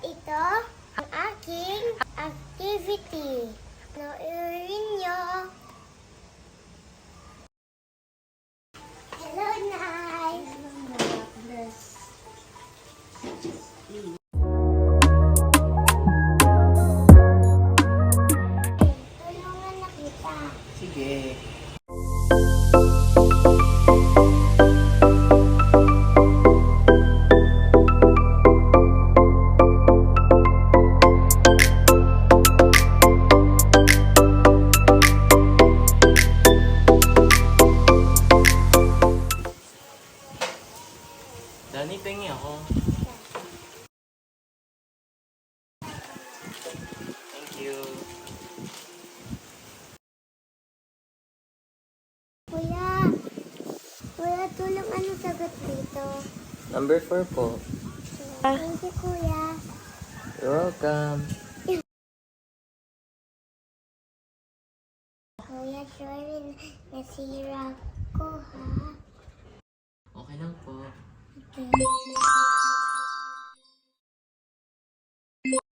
ito ang aking activity. Panoorin nyo. Hello, Nay! Tulungan na kita. Sige. Dani, pengi ako. Thank you. Kuya, tulong ano sagot dito? Number 4 po. Thank you, Kuya. You're welcome. Kuya, sorry nasira ko, ha? Okay lang po. Okay.